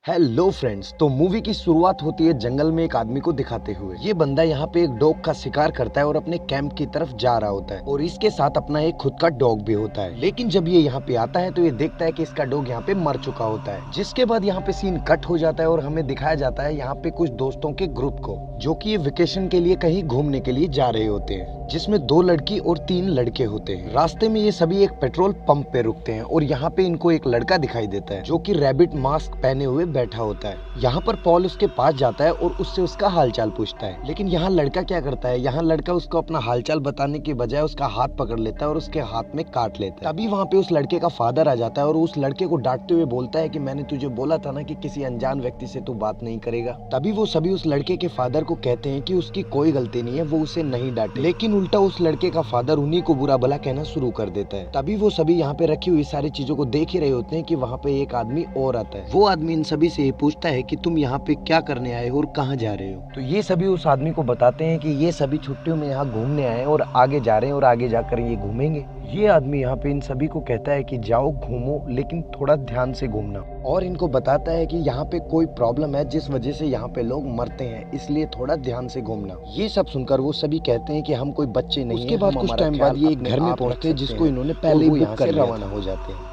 Hello friends. तो movie की शुरुआत होती है जंगल में एक आदमी को दिखाते हुए। ये बंदा यहाँ पे एक डॉग का शिकार करता है और अपने कैंप की तरफ जा रहा होता है और इसके साथ अपना एक खुद का डॉग भी होता है। लेकिन जब ये यहाँ पे आता है तो ये देखता है कि इसका डॉग यहाँ पे मर चुका होता है, जिसके बाद यहाँ पे सीन कट हो जाता है और हमें दिखाया जाता है यहाँ पे कुछ दोस्तों के ग्रुप को, जो कि ये वेकेशन के लिए कहीं घूमने के लिए जा रहे होते हैं, जिसमें 2 लड़की और 3 लड़के होते हैं। रास्ते में ये सभी एक पेट्रोल पंप पे रुकते हैं और यहाँ पे इनको एक लड़का दिखाई देता है जो कि रैबिट मास्क पहने हुए बैठा होता है। यहाँ पर पॉल उसके पास जाता है और उससे उसका हालचाल पूछता है, लेकिन यहाँ लड़का क्या करता है, यहाँ लड़का उसको अपना हालचाल बताने की बजाय उसका हाथ पकड़ लेता है और उसके हाथ में काट लेता है। तभी वहाँ पे उस लड़के का फादर आ जाता है और उस लड़के को डांटते हुए बोलता है कि मैंने तुझे बोला था ना कि किसी अनजान व्यक्ति से तू बात नहीं करेगा। तभी वो सभी उस लड़के के फादर को कहते हैं कि उसकी कोई गलती नहीं है, वो उसे नहीं डांटे, लेकिन उल्टा उस लड़के का फादर उन्हीं को बुरा भला कहना शुरू कर देता है। तभी वो सभी यहाँ पे रखी हुई सारी चीजों को देख ही रहे होते हैं कि वहाँ पे एक आदमी और आता है। वो आदमी इन सभी से ये पूछता है कि तुम यहाँ पे क्या करने आए हो और कहाँ जा रहे हो। तो ये सभी उस आदमी को बताते हैं कि ये सभी छुट्टियों में यहाँ घूमने आए और आगे जा रहे हैं और आगे जाकर ये घूमेंगे। ये आदमी यहाँ पे इन सभी को कहता है कि जाओ घूमो, लेकिन थोड़ा ध्यान से घूमना, और इनको बताता है कि यहाँ पे कोई प्रॉब्लम है जिस वजह से यहाँ पे लोग मरते हैं, इसलिए थोड़ा ध्यान से घूमना। ये सब सुनकर वो सभी कहते हैं कि हम कोई बच्चे नहीं। उसके बाद कुछ टाइम बाद ये एक घर में पहुंचते हैं जिसको इन्होंने पहले ही बुक कर रवाना हो जाते हैं।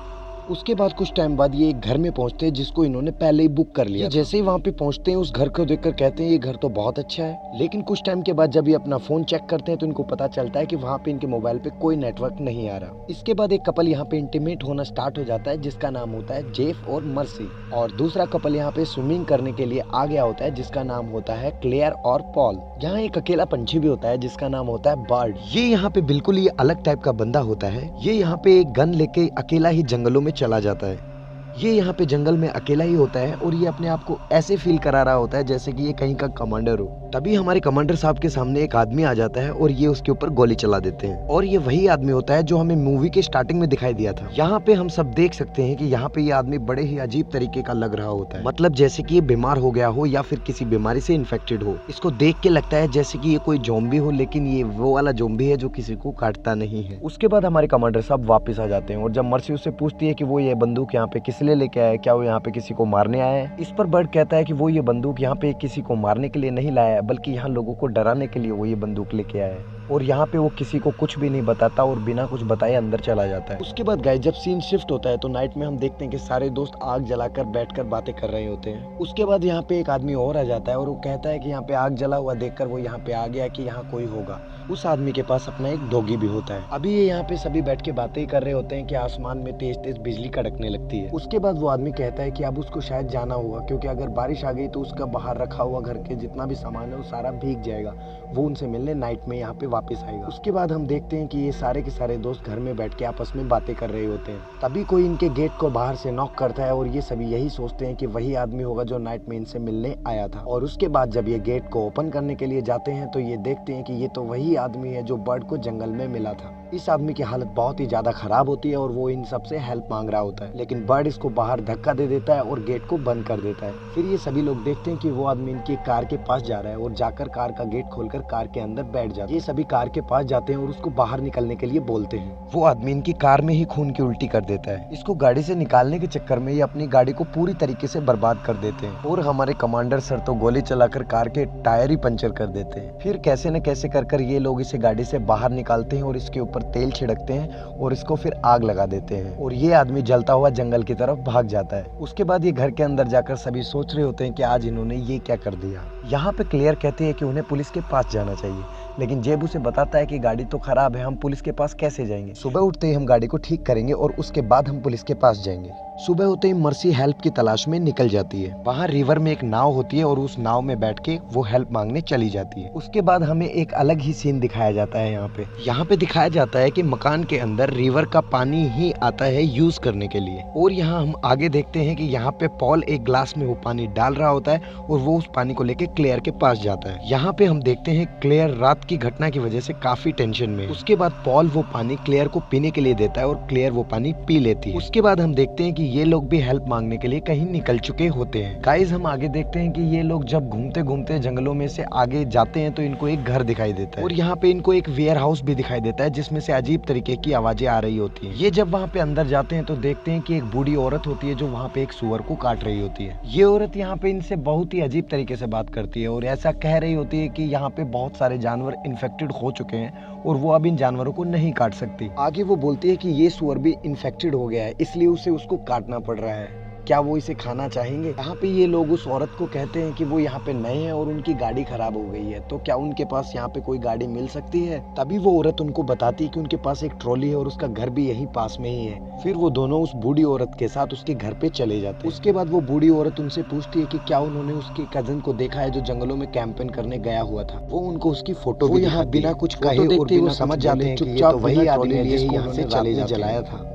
उसके बाद कुछ टाइम बाद ये एक घर में पहुंचते हैं जिसको इन्होंने पहले ही बुक कर लिया। जैसे ही वहाँ पे पहुंचते हैं उस घर को देखकर कहते हैं ये घर तो बहुत अच्छा है, लेकिन कुछ टाइम के बाद जब ये अपना फोन चेक करते हैं तो इनको पता चलता है कि वहाँ पे इनके मोबाइल पे कोई नेटवर्क नहीं आ रहा। इसके बाद एक कपल यहाँ पे इंटीमेट होना स्टार्ट हो जाता है जिसका नाम होता है जेफ और मर्सी, और दूसरा कपल यहाँ पे स्विमिंग करने के लिए आ गया होता है जिसका नाम होता है क्लेयर और पॉल। यहाँ एक अकेला पंछी भी होता है जिसका नाम होता है बर्ड। ये यहाँ पे बिल्कुल ये अलग टाइप का बंदा होता है। ये यहाँ पे एक गन लेके अकेला ही जंगलों में चला जाता है। ये यहाँ पे जंगल में अकेला ही होता है और ये अपने आप को ऐसे फील करा रहा होता है जैसे कि ये कहीं का कमांडर हो। तभी हमारे कमांडर साहब के सामने एक आदमी आ जाता है और ये उसके ऊपर गोली चला देते हैं, और ये वही आदमी होता है जो हमें मूवी के स्टार्टिंग में दिखाई दिया था। यहाँ पे हम सब देख सकते हैं कि यहाँ पे ये आदमी बड़े ही अजीब तरीके का लग रहा होता है, मतलब जैसे कि ये बीमार हो गया हो या फिर किसी बीमारी से इन्फेक्टेड हो। इसको देख के लगता है जैसे कि ये कोई ज़ॉम्बी हो, लेकिन ये वो वाला ज़ॉम्बी है जो किसी को काटता नहीं है। उसके बाद हमारे कमांडर साहब वापस आ जाते हैं और जब मर्सी उससे पूछती है कि वो ये बंदूक यहाँ पे किस लिए लेके आया है, क्या वो यहाँ पे किसी को मारने आया है, इस पर बर्ड कहता है कि वो ये बंदूक यहाँ पे किसी को मारने के लिए नहीं लाया है, बल्कि यहाँ लोगों को डराने के लिए वो ये बंदूक लेके आया है। और यहाँ पे वो किसी को कुछ भी नहीं बताता और बिना कुछ बताए अंदर चला जाता है। उसके बाद गाइस जब सीन शिफ्ट होता है तो नाइट में हम देखते हैं कि सारे दोस्त आग जलाकर बैठकर बातें कर रहे होते हैं। उसके बाद यहाँ पे एक आदमी और आ जाता है और वो कहता है कि यहाँ पे आग जला हुआ देखकर वो यहाँ पे आ गया कि यहाँ कोई होगा। उस आदमी के पास अपना एक डॉगी भी होता है। अभी ये यहाँ पे सभी बैठ के बातें कर रहे होते हैं कि आसमान में तेज तेज बिजली कड़कने लगती है। उसके बाद वो आदमी कहता है कि अब उसको शायद जाना होगा, क्योंकि अगर बारिश आ गई तो उसका बाहर रखा हुआ घर के जितना भी सामान है वो सारा भीग जाएगा। वो उनसे मिलने नाइट में यहाँ पे वापस आएगा। उसके बाद हम देखते हैं कि ये सारे के सारे दोस्त घर में बैठ के आपस में बातें कर रहे होते हैं। तभी कोई इनके गेट को बाहर से नॉक करता है और ये सभी यही सोचते हैं कि वही आदमी होगा जो नाइट में इनसे मिलने आया था। और उसके बाद जब ये गेट को ओपन करने के लिए जाते हैं तो ये देखते हैं कि ये तो वही आदमी है जो बर्ड को जंगल में मिला था। इस आदमी की हालत बहुत ही ज्यादा खराब होती है और वो इन सबसे हेल्प मांग रहा होता है, लेकिन बर्ड इसको बाहर धक्का दे देता है और गेट को बंद कर देता है। फिर ये सभी लोग देखते हैं कि वो आदमी इनकी कार के पास जा रहा है और जाकर कार का गेट खोलकर कार के अंदर बैठ जाता है। ये सभी कार के पास जाते हैं और उसको बाहर निकलने के लिए बोलते हैं। वो आदमी इनकी कार में ही खून की उल्टी कर देता है। इसको गाड़ी से निकालने के चक्कर में ये अपनी गाड़ी को पूरी तरीके से बर्बाद कर देते हैं और हमारे कमांडर सर तो गोली चलाकर कार के टायर ही पंचर कर देते हैं। फिर कैसे न कैसे कर ये लोग इसे गाड़ी से बाहर निकालते हैं और इसके ऊपर तेल छिड़कते हैं और इसको फिर आग लगा देते हैं और ये आदमी जलता हुआ जंगल की तरफ भाग जाता है। उसके बाद ये घर के अंदर जाकर सभी सोच रहे होते हैं कि आज इन्होंने ये क्या कर दिया। यहाँ पे क्लियर कहते हैं कि उन्हें पुलिस के पास जाना चाहिए, लेकिन जेब उसे बताता है कि गाड़ी तो खराब है, हम पुलिस के पास कैसे जाएंगे। सुबह उठते ही हम गाड़ी को ठीक करेंगे और उसके बाद हम पुलिस के पास जाएंगे। सुबह होते ही मर्सी हेल्प की तलाश में निकल जाती है। वहाँ रिवर में एक नाव होती है और उस नाव में बैठ के वो हेल्प मांगने चली जाती है। उसके बाद हमें एक अलग ही सीन दिखाया जाता है। यहाँ पे दिखाया जाता है कि मकान के अंदर रिवर का पानी ही आता है यूज करने के लिए, और यहाँ हम आगे देखते हैं कि यहाँ पे पॉल एक ग्लास में वो पानी डाल रहा होता है और वो उस पानी को लेके क्लेयर के पास जाता है। यहाँ पे हम देखते हैं क्लेयर रात की घटना की वजह से काफी टेंशन में। उसके बाद पॉल वो पानी क्लेयर को पीने के लिए देता है और क्लेयर वो पानी पी लेती है। उसके बाद हम देखते हैं कि ये लोग भी हेल्प मांगने के लिए कहीं निकल चुके होते हैं। गाइस हम आगे देखते हैं कि ये लोग जब घूमते घूमते जंगलों में से आगे जाते हैं तो इनको एक घर दिखाई देता है और यहाँ पे इनको एक वेयर हाउस भी दिखाई देता है जिसमें से अजीब तरीके की आवाजें आ रही होती है। ये जब वहाँ पे अंदर जाते हैं तो देखते हैं कि एक बूढ़ी औरत होती है जो वहाँ पे एक सुअर को काट रही होती है। ये औरत यहाँ पे इनसे बहुत ही अजीब तरीके से बात करती है और ऐसा कह रही होती है कि यहाँ पे बहुत सारे जानवर इन्फेक्टेड हो चुके हैं और वो अब इन जानवरों को नहीं काट सकती। आगे वो बोलती है कि ये सुअर भी इन्फेक्टेड हो गया है इसलिए उसे उसको काटना पड़ रहा है, क्या वो इसे खाना चाहेंगे। यहाँ पे ये लोग उस औरत को कहते हैं कि वो यहाँ पे नए हैं और उनकी गाड़ी खराब हो गई है तो क्या उनके पास यहाँ पे कोई गाड़ी मिल सकती है। तभी वो औरत उनको बताती है कि उनके पास एक ट्रॉली है और उसका घर भी यहीं पास में ही है। फिर वो दोनों उस बूढ़ी औरत के साथ उसके घर पे चले जाते हैं। उसके बाद वो बूढ़ी औरत उनसे पूछती है कि क्या उन्होंने उसके कजन को देखा है जो जंगलों में कैंपेन करने गया हुआ था। वो उनको उसकी फोटो भी यहाँ बिना कुछ कहे और बिना समझ जाते हैं कि ये तो वही आदमी है जिसको उन्होंने चले जलाया था।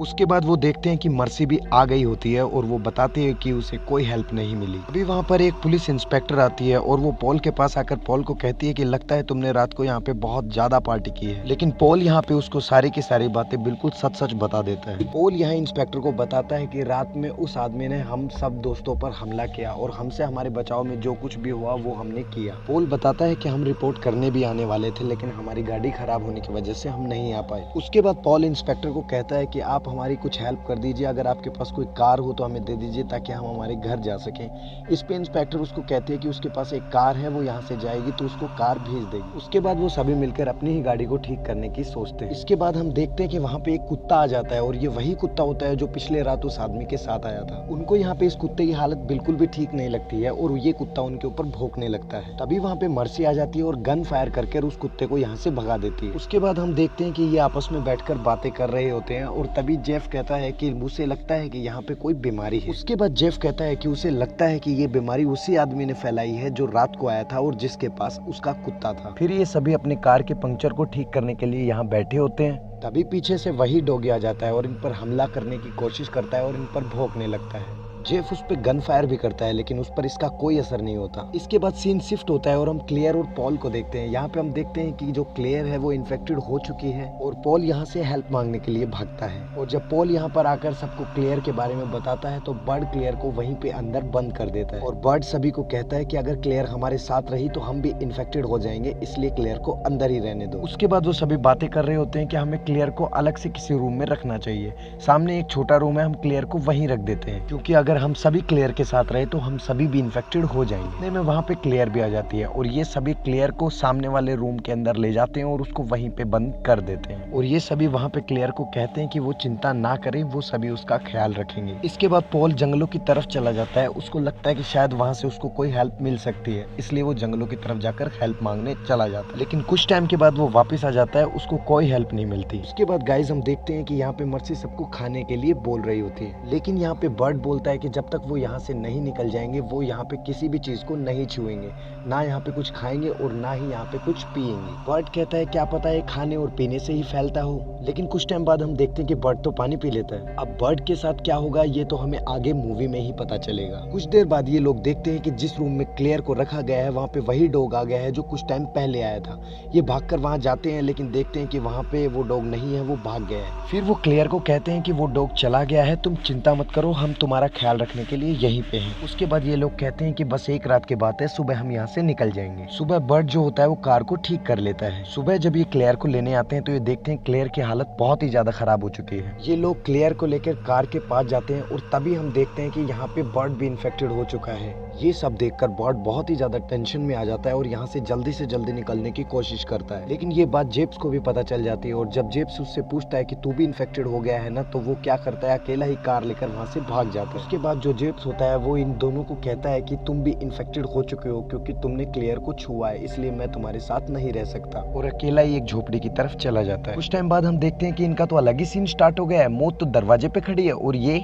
उसके बाद वो देखते हैं कि मर्सी भी आ गई होती है और वो बताती है कि उसे कोई हेल्प नहीं मिली। अभी वहाँ पर एक पुलिस इंस्पेक्टर आती है और वो पॉल के पास आकर पॉल को कहती है कि लगता है तुमने रात को यहाँ पे बहुत ज्यादा पार्टी की है। लेकिन पॉल यहाँ पे उसको सारी की सारी बातें बिल्कुल सच सच बता देता है। पॉल यहाँ इंस्पेक्टर को बताता है कि रात में उस आदमी ने हम सब दोस्तों पर हमला किया और हमसे हमारे बचाव में जो कुछ भी हुआ वो हमने किया। पॉल बताता है कि हम रिपोर्ट करने भी आने वाले थे लेकिन हमारी गाड़ी खराब होने की वजह से हम नहीं आ पाए। उसके बाद पॉल इंस्पेक्टर को कहता है कि आप हमारी कुछ हेल्प कर दीजिए, अगर आपके पास कोई कार हो तो हमें दे दीजिए ताकि हम हमारे घर जा सकें। इस पे इंस्पेक्टर उसको कहते हैं कि उसके पास एक कार है, वो यहाँ से जाएगी तो उसको कार भेज देगी। उसके बाद वो सभी मिलकर अपनी ही गाड़ी को ठीक करने की सोचते हैं। इसके बाद हम देखते हैं कि वहाँ पे एक कुत्ता आ जाता है और ये वही कुत्ता होता है जो पिछले रात उस आदमी के साथ आया था। उनको यहाँ पे इस कुत्ते की हालत बिल्कुल भी ठीक नहीं लगती है और ये कुत्ता उनके ऊपर भौंकने लगता है। तभी वहाँ पे मर्सी आ जाती है और गन फायर करके उस कुत्ते को यहाँ से भगा देती है। उसके बाद हम देखते हैं कि ये आपस में बैठकर बातें कर रहे होते हैं और तभी जेफ कहता है कि उसे लगता है कि यहाँ पे कोई बीमारी है। उसके बाद जेफ कहता है कि उसे लगता है कि ये बीमारी उसी आदमी ने फैलाई है जो रात को आया था और जिसके पास उसका कुत्ता था। फिर ये सभी अपने कार के पंक्चर को ठीक करने के लिए यहाँ बैठे होते हैं। तभी पीछे से वही डॉगी आ जाता है और इन पर हमला करने की कोशिश करता है और इन पर भौंकने लगता है। जेफ उस पे गन फायर भी करता है लेकिन उस पर इसका कोई असर नहीं होता। इसके बाद सीन शिफ्ट होता है और हम क्लेयर और पॉल को देखते हैं। यहाँ पे हम देखते हैं कि जो क्लेयर है वो इन्फेक्टेड हो चुकी है और पॉल यहाँ से हेल्प मांगने के लिए भागता है। और जब पॉल यहाँ पर आकर सबको क्लेयर के बारे में बताता है तो बर्ड क्लेयर को वहीं पे अंदर बंद कर देता है और बर्ड सभी को कहता है कि अगर क्लेयर हमारे साथ रही तो हम भी इन्फेक्टेड हो जाएंगे, इसलिए क्लेयर को अंदर ही रहने दो। उसके बाद वो सभी बातें कर रहे होते हैं कि हमें क्लेयर को अलग से किसी रूम में रखना चाहिए। सामने एक छोटा रूम है, हम क्लेयर को वहीं रख देते हैं क्योंकि अगर हम सभी क्लेयर के साथ रहे तो हम सभी भी इन्फेक्टेड हो जाएंगे। में वहाँ पे क्लेयर भी आ जाती है और ये सभी क्लेयर को सामने वाले रूम के अंदर ले जाते हैं और उसको वहीं पे बंद कर देते हैं और ये सभी वहाँ पे क्लेयर को कहते हैं कि वो चिंता ना करे, वो सभी उसका ख्याल रखेंगे। इसके बाद पॉल जंगलों की तरफ चला जाता है। उसको लगता है कि शायद वहाँ से उसको कोई हेल्प मिल सकती है, इसलिए वो जंगलों की तरफ जाकर हेल्प मांगने चला जाता है। लेकिन कुछ टाइम के बाद वो वापस आ जाता है, उसको कोई हेल्प नहीं मिलती। उसके बाद गाइस हम देखते हैं कि यहाँ पे मर्सी सबको खाने के लिए बोल रही होती है लेकिन यहाँ पे बर्ड बोलता है कि जब तक वो यहाँ से नहीं निकल जाएंगे वो यहाँ पे किसी भी चीज को नहीं छुएंगे, ना यहाँ पे कुछ खाएंगे और ना ही यहाँ पे कुछ पिएंगे। बर्ड कहता है क्या पता है खाने और पीने से ही फैलता हो। लेकिन कुछ टाइम बाद हम देखते हैं कि बर्ड तो पानी पी लेता है। अब बर्ड के साथ क्या होगा ये तो हमें आगे मूवी में ही पता चलेगा। कुछ देर बाद ये लोग देखते हैं कि जिस रूम में क्लेयर को रखा गया है वहाँ पे वही डॉग आ गया है जो कुछ टाइम पहले आया था। ये भागकर वहाँ जाते हैं लेकिन देखते हैं कि वहाँ पे वो डॉग नहीं है, वो भाग गया है। फिर वो क्लेयर को कहते हैं कि वो डॉग चला गया है, तुम चिंता मत करो, हम तुम्हारा ख्याल रखने के लिए यहीं पे हैं। उसके बाद ये लोग कहते हैं कि बस एक रात की बात है, सुबह हम यहाँ से निकल जाएंगे। सुबह बर्ड जो होता है वो कार को ठीक कर लेता है। सुबह जब ये क्लेयर को लेने आते हैं तो ये देखते हैं क्लेयर की हालत बहुत ही ज्यादा खराब हो चुकी है। ये लोग क्लेयर को लेकर कार के पास जाते हैं और तभी हम देखते हैं कि यहाँ पे बर्ड भी इन्फेक्टेड हो चुका है। ये सब देखकर बर्ड बहुत ही ज्यादा टेंशन में आ जाता है और यहाँ से जल्दी निकलने की कोशिश करता है। लेकिन ये बात जेब्स को भी पता चल जाती है और जब जेब्स उससे पूछता है कि तू भी इन्फेक्टेड हो गया है ना, तो वो क्या करता है अकेला ही कार लेकर वहाँ से भाग जाता है। उसके बाद जो जेब्स होता है वो इन दोनों को कहता है कि तुम भी इन्फेक्टेड हो चुके हो क्योंकि तुमने क्लेयर को छुआ है, इसलिए मैं तुम्हारे साथ नहीं रह सकता, और अकेला ही एक झोपड़ी की तरफ चला जाता है। कुछ टाइम बाद हम देखते हैं कि इनका तो अलग ही सीन स्टार्ट हो गया है। मौत तो दरवाजे पे खड़ी है और ये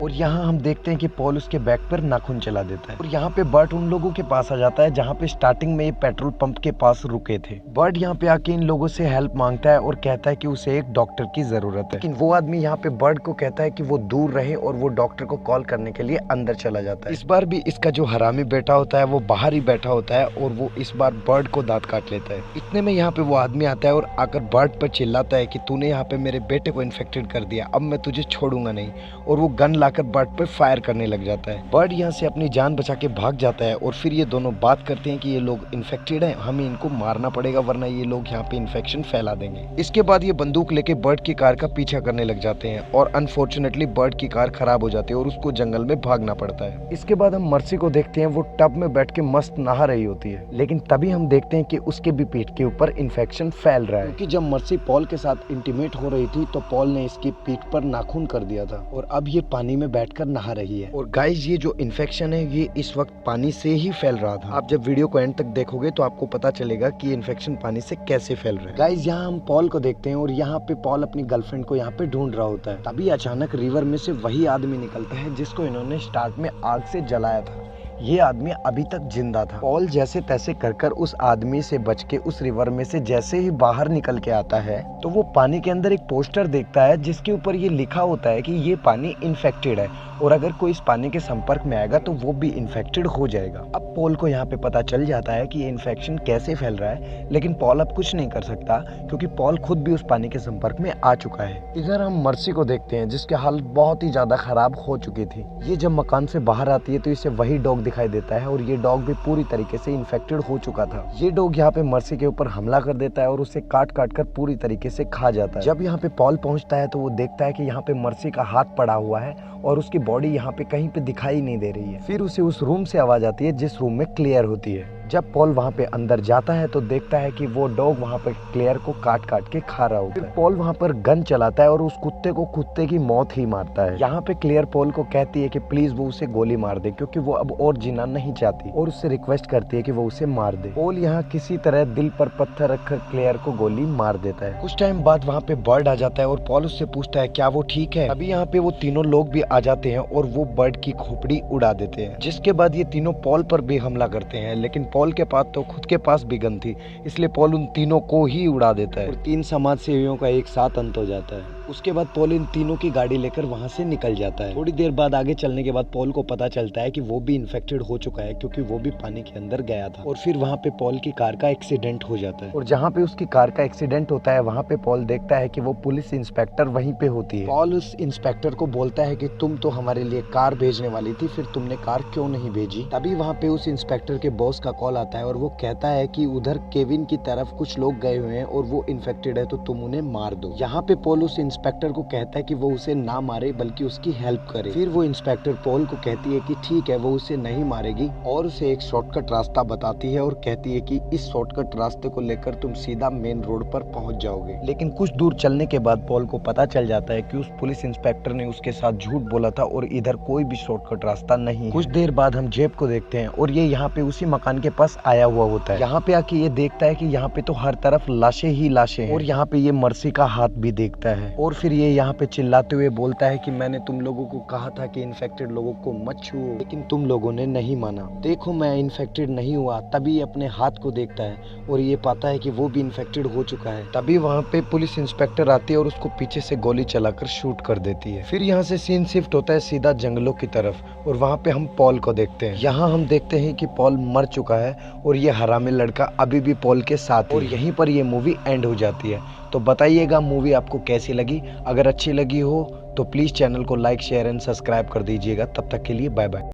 और यहाँ हम देखते हैं कि पॉल उसके बैक पर नाखून चला देता है और यहाँ पे बर्ट उन लोगों के पास आ जाता है जहाँ पे स्टार्टिंग में ये पेट्रोल पंप के पास रुके थे। बर्ट यहाँ पे आके इन लोगों से हेल्प मांगता है और कहता है कि उसे एक डॉक्टर की जरूरत है, लेकिन वो आदमी यहाँ पे बर्ट को कहता है कि वो दूर रहे और वो डॉक्टर को कॉल करने के लिए अंदर चला जाता है। इस बार भी इसका जो हरामी बेटा होता है वो बाहर ही बैठा होता है और वो इस बार बर्ट को दांत काट लेता है। इतने में यहाँ पे वो आदमी आता है और आकर बर्ट पर चिल्लाता है कि तूने यहाँ पे मेरे बेटे को इन्फेक्टेड कर दिया, अब मैं तुझे छोड़ूंगा नहीं, और वो गन लाकर बर्ट पर फायर करने लग जाता है। बर्ट यहाँ से अपनी जान बचा के भाग जाता है और फिर ये दोनों बात करते हैं कि ये लोग इन्फेक्टेड हैं, हमें इनको मारना पड़ेगा वरना ये लोग यहाँ पे इन्फेक्शन फैला देंगे। इसके बाद ये बंदूक लेके बर्ट की कार का पीछा करने लग जाते हैं और अनफॉर्चुनेटली बर्ट की कार खराब हो जाती है और उसको जंगल में भागना पड़ता है। इसके बाद हम मर्सी को देखते हैं, वो टब में बैठ के मस्त नहा रही होती है, लेकिन तभी हम देखते हैं कि उसके भी पीठ के ऊपर इन्फेक्शन फैल रहा है, क्योंकि जब मर्सी पॉल के साथ इंटीमेट हो रही थी तो पॉल ने इसकी पीठ पर नाखून कर दिया था और अब ये पानी में बैठकर नहा रही है। और गाइस ये जो इन्फेक्शन है ये इस वक्त पानी से ही फैल रहा था। आप जब वीडियो को एंड तक देखोगे तो आपको पता चलेगा कि ये इन्फेक्शन पानी से कैसे फैल रहा है। गाइस यहाँ हम पॉल को देखते हैं और यहाँ पे पॉल अपनी गर्लफ्रेंड को यहाँ पे ढूंढ रहा होता है, तभी अचानक रिवर में से वही आदमी निकलता है जिसको इन्होंने स्टार्ट में आग से जलाया था। ये आदमी अभी तक जिंदा था। पॉल जैसे तैसे कर उस आदमी से बच के उस रिवर में से जैसे ही बाहर निकल के आता है तो वो पानी के अंदर एक पोस्टर देखता है जिसके ऊपर ये लिखा होता है कि ये पानी इन्फेक्टेड है और अगर कोई इस पानी के संपर्क में आएगा तो वो भी इन्फेक्टेड हो जाएगा। अब पॉल को यहाँ पे पता चल जाता है कि ये इन्फेक्शन कैसे फैल रहा है, लेकिन पॉल अब कुछ नहीं कर सकता क्योंकि पॉल खुद भी उस पानी के संपर्क में आ चुका है। इधर हम मर्सी को देखते हैं जिसकी हालत बहुत ही ज्यादा खराब हो चुकी थी। ये जब मकान से बाहर आती है तो इसे वही डॉग दिखाई देता है और ये डॉग भी पूरी तरीके से इन्फेक्टेड हो चुका था। ये डॉग यहाँ पे मर्सी के ऊपर हमला कर देता है और उसे काट काट कर पूरी तरीके से खा जाता है। जब यहाँ पे पॉल पहुंचता है तो वो देखता है कि यहाँ पे मर्सी का हाथ पड़ा हुआ है और उसकी बॉडी यहाँ पे कहीं पे दिखाई नहीं दे रही है। फिर उसे उस रूम से आवाज आती है जिस रूम में क्लियर होती है। जब पॉल वहाँ पे अंदर जाता है तो देखता है कि वो डॉग वहाँ पे क्लियर को काट काट के खा रहा होता है। फिर पॉल वहाँ पर गन चलाता है और उस कुत्ते को कुत्ते की मौत ही मारता है। यहाँ पे क्लियर पॉल को कहती है कि प्लीज वो उसे गोली मार दे क्योंकि वो अब और जीना नहीं चाहती और उससे रिक्वेस्ट करती है कि वो उसे मार दे। पॉल यहाँ किसी तरह दिल पर पत्थर रखकर क्लियर को गोली मार देता है। कुछ टाइम बाद वहाँ पे बर्ड आ जाता है और पॉल उससे पूछता है क्या वो ठीक है। अभी यहाँ पे वो तीनों लोग भी आ जाते हैं और वो बर्ड की खोपड़ी उड़ा देते हैं, जिसके बाद ये तीनों पॉल पर भी हमला करते हैं, लेकिन पॉल के पास तो खुद के पास भी गन थी इसलिए पॉल उन तीनों को ही उड़ा देता है और 3 समाज सेवियों का एक साथ अंत हो जाता है। उसके बाद पॉल इन तीनों की गाड़ी लेकर वहां से निकल जाता है। थोड़ी देर बाद आगे चलने के बाद पॉल को पता चलता है कि वो भी इन्फेक्टेड हो चुका है क्योंकि वो भी पानी के अंदर गया था और फिर वहां पे पॉल की कार का एक्सीडेंट हो जाता है और जहां पे उसकी कार का एक्सीडेंट होता है वहां पे पॉल देखता है कि वो पुलिस इंस्पेक्टर वहीं पे होती है। पॉल उस इंस्पेक्टर को बोलता है कि तुम तो हमारे लिए कार भेजने वाली थी, फिर तुमने कार क्यों नहीं भेजी। तभी वहाँ पे उस इंस्पेक्टर के बॉस का कॉल आता है और वो कहता है कि उधर केविन की तरफ कुछ लोग गए हुए हैं और वो इन्फेक्टेड है तो तुम उन्हें मार दो। यहाँ पे पॉल उस इंस्पेक्टर को कहता है कि वो उसे ना मारे बल्कि उसकी हेल्प करे। फिर वो इंस्पेक्टर पॉल को कहती है कि ठीक है वो उसे नहीं मारेगी और उसे एक शॉर्टकट रास्ता बताती है और कहती है कि इस शॉर्टकट रास्ते को लेकर तुम सीधा मेन रोड पर पहुंच जाओगे। लेकिन कुछ दूर चलने के बाद पॉल को पता चल जाता है कि उस पुलिस इंस्पेक्टर ने उसके साथ झूठ बोला था और इधर कोई भी शॉर्टकट रास्ता नहीं। कुछ देर बाद हम जेब को देखते हैं और ये यहाँ पे उसी मकान के पास आया हुआ होता है। यहाँ पे आके ये देखता है कि यहाँ पे तो हर तरफ लाशें ही लाशें हैं और यहाँ पे ये मर्सी का हाथ भी देखता है और फिर ये यहाँ पे चिल्लाते हुए बोलता है कि मैंने तुम लोगों को कहा था कि इन्फेक्टेड लोगों को मत छुओ, लेकिन तुम लोगों ने नहीं माना। देखो मैं इन्फेक्टेड नहीं हुआ। तभी ये अपने हाथ को देखता है और ये पाता है कि वो भी इन्फेक्टेड हो चुका है। तभी वहाँ पे पुलिस इंस्पेक्टर आती है और उसको पीछे से गोली चलाकर शूट कर देती है। फिर यहाँ से सीन शिफ्ट होता है सीधा जंगलों की तरफ और वहाँ पे हम पॉल को देखते हैं। यहाँ हम देखते हैं कि पॉल मर चुका है और ये हरामी लड़का अभी भी पॉल के साथ और यहीं पर ये मूवी एंड हो जाती है। तो बताइएगा मूवी आपको कैसी लगी। अगर अच्छी लगी हो तो प्लीज चैनल को लाइक शेयर एंड सब्सक्राइब कर दीजिएगा। तब तक के लिए बाय बाय।